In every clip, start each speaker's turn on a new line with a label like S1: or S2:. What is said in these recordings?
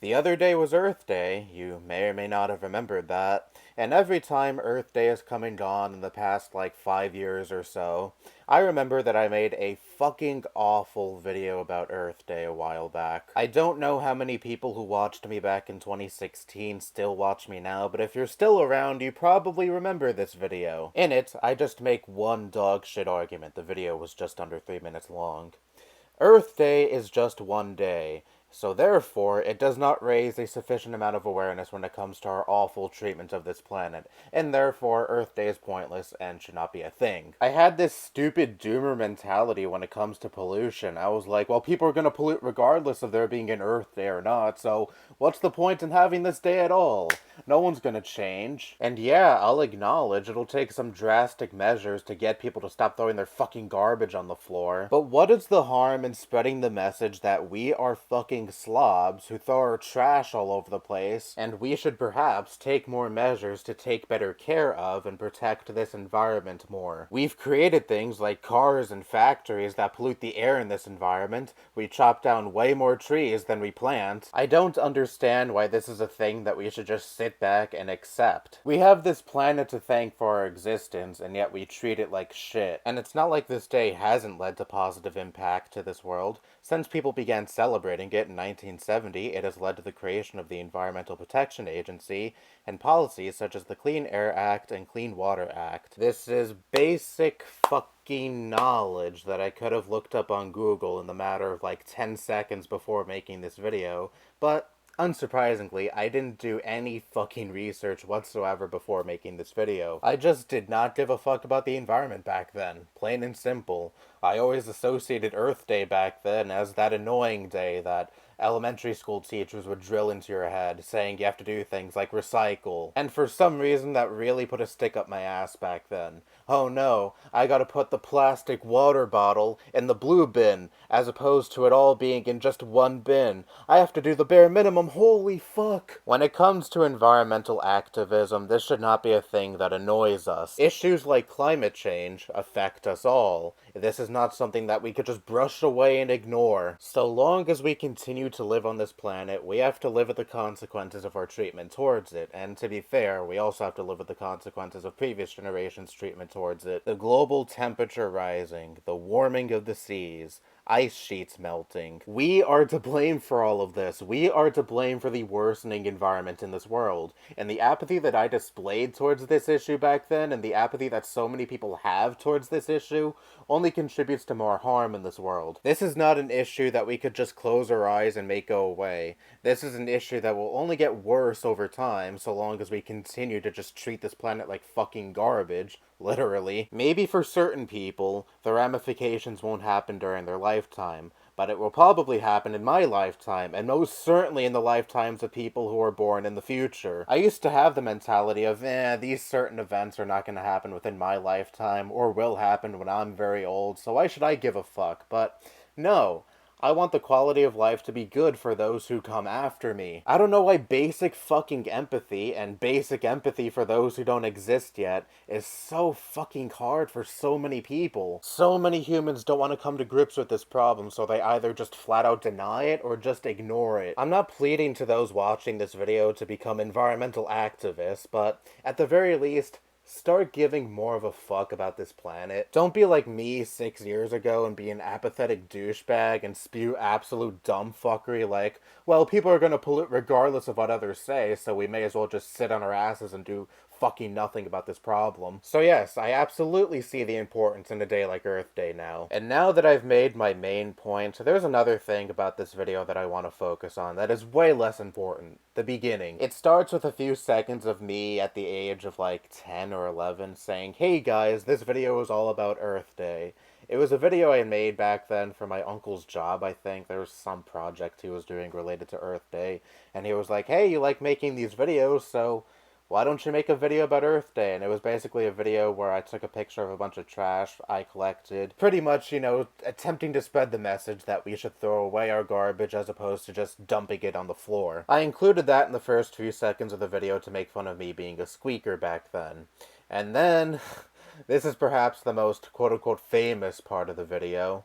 S1: The other day was Earth Day, you may or may not have remembered that, and every time Earth Day has come and gone in the past like 5 years or so, I remember that I made a fucking awful video about Earth Day a while back. I don't know how many people who watched me back in 2016 still watch me now, but if you're still around, you probably remember this video. In it, I just make one dog shit argument. The video was just under 3 minutes long. Earth Day is just one day, so therefore it does not raise a sufficient amount of awareness when it comes to our awful treatment of this planet, and therefore Earth Day is pointless and should not be a thing. I had this stupid doomer mentality when it comes to pollution. I was like, well, people are gonna pollute regardless of there being an Earth Day or not, so what's the point in having this day at all? No one's gonna change. And yeah, I'll acknowledge it'll take some drastic measures to get people to stop throwing their fucking garbage on the floor. But what is the harm in spreading the message that we are fucking slobs who throw our trash all over the place, and we should perhaps take more measures to take better care of and protect this environment more? We've created things like cars and factories that pollute the air in this environment. We chop down way more trees than we plant. I don't understand why this is a thing that we should just sit back and accept. We have this planet to thank for our existence, and yet we treat it like shit. And it's not like this day hasn't led to positive impact to this world. Since people began celebrating it in 1970, it has led to the creation of the Environmental Protection Agency and policies such as the Clean Air Act and Clean Water Act. This is basic fucking knowledge that I could have looked up on Google in the matter of like 10 seconds before making this video, but unsurprisingly, I didn't do any fucking research whatsoever before making this video. I just did not give a fuck about the environment back then. Plain and simple. I always associated Earth Day back then as that annoying day that elementary school teachers would drill into your head, saying you have to do things like recycle. And for some reason that really put a stick up my ass back then. Oh no, I gotta put the plastic water bottle in the blue bin, as opposed to it all being in just one bin. I have to do the bare minimum, holy fuck. When it comes to environmental activism, this should not be a thing that annoys us. Issues like climate change affect us all. This is not something that we could just brush away and ignore. So long as we continue to live on this planet, we have to live with the consequences of our treatment towards it. And to be fair, we also have to live with the consequences of previous generations' treatment towards it. The global temperature rising, the warming of the seas, ice sheets melting. We are to blame for all of this. We are to blame for the worsening environment in this world. And the apathy that I displayed towards this issue back then, and the apathy that so many people have towards this issue, only contributes to more harm in this world. This is not an issue that we could just close our eyes and make go away. This is an issue that will only get worse over time, so long as we continue to just treat this planet like fucking garbage. Literally. Maybe for certain people, the ramifications won't happen during their lifetime, but it will probably happen in my lifetime, and most certainly in the lifetimes of people who are born in the future. I used to have the mentality of, these certain events are not going to happen within my lifetime, or will happen when I'm very old, so why should I give a fuck? But no. I want the quality of life to be good for those who come after me. I don't know why basic fucking empathy, and basic empathy for those who don't exist yet, is so fucking hard for so many people. So many humans don't want to come to grips with this problem, so they either just flat out deny it or just ignore it. I'm not pleading to those watching this video to become environmental activists, but at the very least, start giving more of a fuck about this planet. Don't be like me 6 years ago and be an apathetic douchebag and spew absolute dumb fuckery like, well, people are gonna pollute regardless of what others say, so we may as well just sit on our asses and do fucking nothing about this problem. So yes, I absolutely see the importance in a day like Earth Day now. And now that I've made my main point, there's another thing about this video that I want to focus on that is way less important. The beginning. It starts with a few seconds of me at the age of like 10 or 11 saying, hey guys, this video is all about Earth Day. It was a video I made back then for my uncle's job, I think. There was some project he was doing related to Earth Day. And he was like, hey, you like making these videos, so why don't you make a video about Earth Day? And it was basically a video where I took a picture of a bunch of trash I collected. Pretty much, attempting to spread the message that we should throw away our garbage as opposed to just dumping it on the floor. I included that in the first few seconds of the video to make fun of me being a squeaker back then. And then, this is perhaps the most quote-unquote famous part of the video.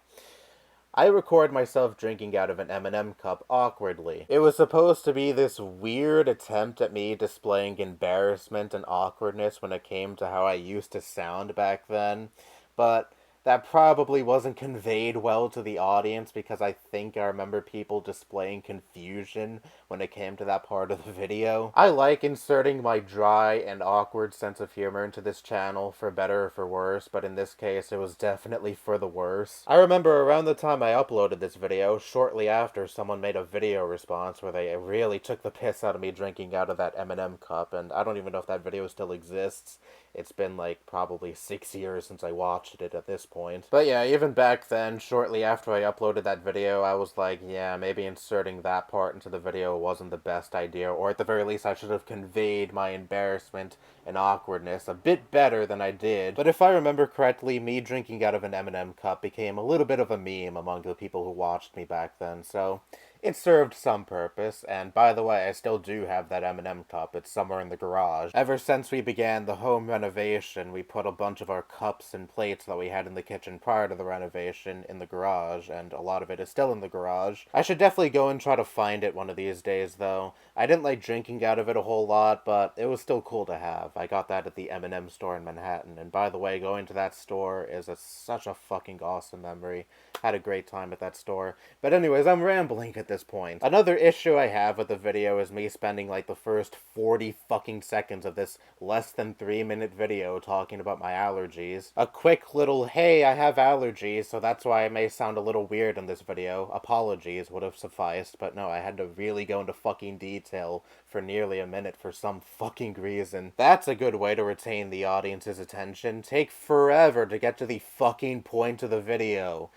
S1: I record myself drinking out of an M&M cup awkwardly. It was supposed to be this weird attempt at me displaying embarrassment and awkwardness when it came to how I used to sound back then, but that probably wasn't conveyed well to the audience because I think I remember people displaying confusion when it came to that part of the video. I like inserting my dry and awkward sense of humor into this channel for better or for worse, but in this case it was definitely for the worse. I remember around the time I uploaded this video, shortly after someone made a video response where they really took the piss out of me drinking out of that M&M cup, and I don't even know if that video still exists. It's been like probably 6 years since I watched it at this point. But yeah, even back then, shortly after I uploaded that video, I was like, yeah, maybe inserting that part into the video wasn't the best idea, or at the very least I should have conveyed my embarrassment and awkwardness a bit better than I did. But if I remember correctly, me drinking out of an M&M cup became a little bit of a meme among the people who watched me back then, so it served some purpose, and by the way, I still do have that M&M cup. It's somewhere in the garage. Ever since we began the home renovation, we put a bunch of our cups and plates that we had in the kitchen prior to the renovation in the garage, and a lot of it is still in the garage. I should definitely go and try to find it one of these days, though. I didn't like drinking out of it a whole lot, but it was still cool to have. I got that at the M&M store in Manhattan, and by the way, going to that store is such a fucking awesome memory. Had a great time at that store. But anyways, I'm rambling at this point. Another issue I have with the video is me spending like the first 40 fucking seconds of this less than 3-minute video talking about my allergies. A quick little, hey, I have allergies, so that's why I may sound a little weird in this video. Apologies would have sufficed, but no, I had to really go into fucking detail for nearly a minute for some fucking reason. That's a good way to retain the audience's attention. Take forever to get to the fucking point of the video.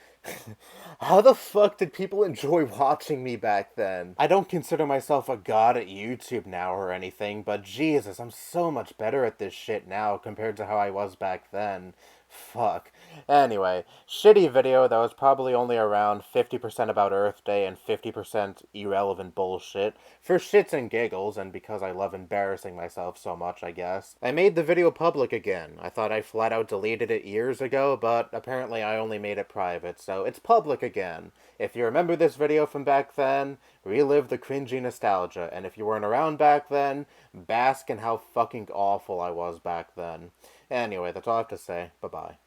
S1: How the fuck did people enjoy watching me back then? I don't consider myself a god at YouTube now or anything, but Jesus, I'm so much better at this shit now compared to how I was back then. Fuck. Anyway, shitty video that was probably only around 50% about Earth Day and 50% irrelevant bullshit. For shits and giggles, and because I love embarrassing myself so much, I guess. I made the video public again. I thought I flat out deleted it years ago, but apparently I only made it private, so it's public again. If you remember this video from back then, relive the cringy nostalgia, and if you weren't around back then, bask in how fucking awful I was back then. Anyway, that's all I have to say. Bye-bye.